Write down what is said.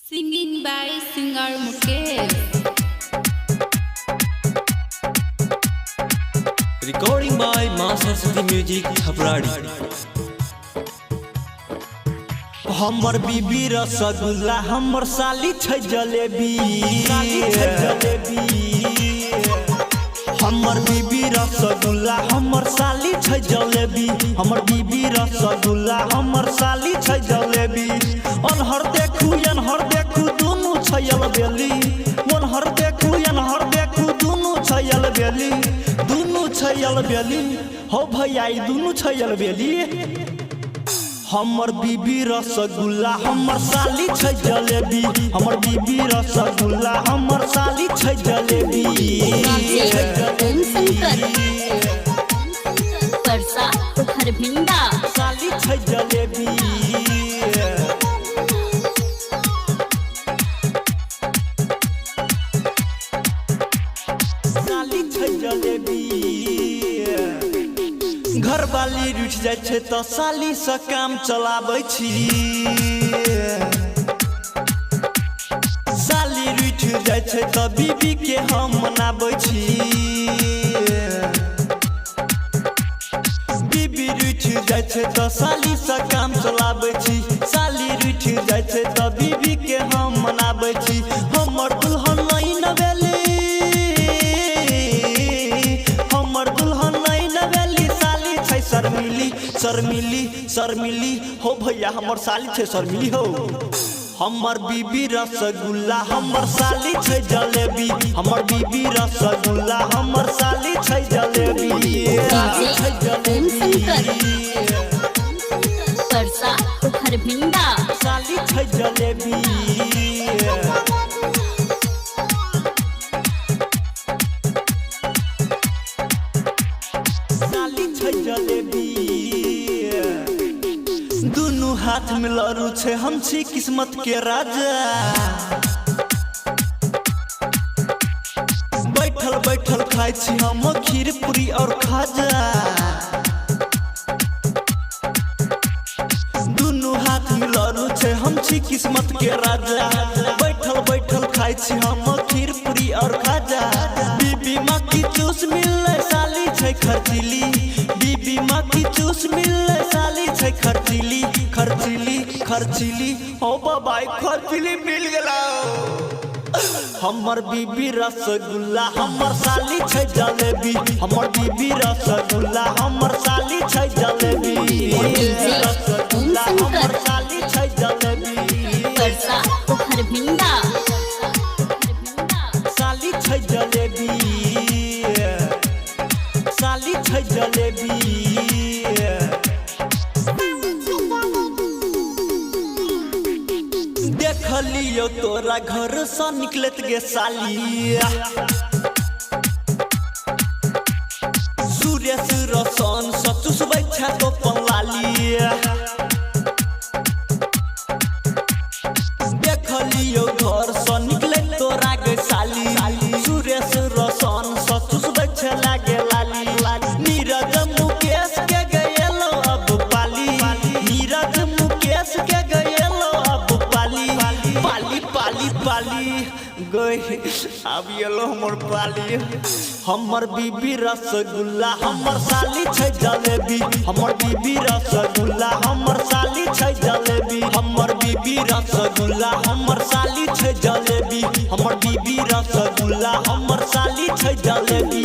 Singing by singer Mukesh. Recording by Master City Music Thapradi. हमर बीबी रसगुल्ला हमर साली छै जलेबी हमर बीबी रसगुल्ला हमर साली छै जलेबी हमर बीबी रसगुल्ला हमर साली छै जलेबी अनहर देखू दुनु छै अलबेली अनहर देखू दुनु छै अलबेली हो भैया ई दुनु छै अलबेली हमर बीबी रसगुल्ला हमर साली छै जलेबी हमर बीबी रसगुल्ला हमर साली छै जलेबी परसा खरभिंडा साली छै जलेबी साली छै जलेबी घर वाली रुठ जाय छै त साली से काम चलाबै छी साली रुठ जाय छै त बीबी के हम मनाबै छी बीबी रुठ जाय छै त साली से काम चलाबै छी साली रुठ जाय छै त बीबी के हम मनाबै छी हमर दुल्हन नहीं नवेली शर्मिली हो भैया हमर साली छै शर्मिली हो हमर बीबी रसगुल्ला हमर साली छै जलेबी हमर बीबी रसगुल्ला हमर साली छै जलेबी परसा खरभिंडा साली छै जलेबी साली छै जलेबी दुनु हाथ में लरू छे हम छी किस्मत के राजा बैठल खाई छी हम खीर पूरी और खाजा दुनु हाथ में लरू छे हम छी किस्मत के राजा बैठल खाई छी हम खीर पूरी और खाजा बीबी माँ की चूस मिले साली छै खर्चीली बीबी माँ की चूस मिले साली छै खर्चीली हो बाबा खर्चीली मिल गेला हमर बीबी रसगुल्ला हमर साली छै जलेबी हमर बीबी रसगुल्ला हमर साली छै जलेबी रसगुल्ला हमर साली छै जलेबी परसा खरभिंडा साली छै जलेबी साली छै जलेबी देखलियो तोरा घर से निकलत गे साली सूर्य रसन सचुसबै छै तो पलाली देखलियो घर से निकलत तोरा गे साली सूर्य रसन सचुसबै छै लागे लाली नीरज मुकेश के गएलो अब पाली नीरज मुकेश के गएलो अब पाली गई अब येलो हमर पाली हमर बीबी रसगुल्ला हमर साली छै जलेबी हमर बीबी रसगुल्ला हमर साली छै जलेबी हमर बीबी रसगुल्ला हमर साली छै जलेबी हमर बीबी रसगुल्ला हमर साली छै जलेबी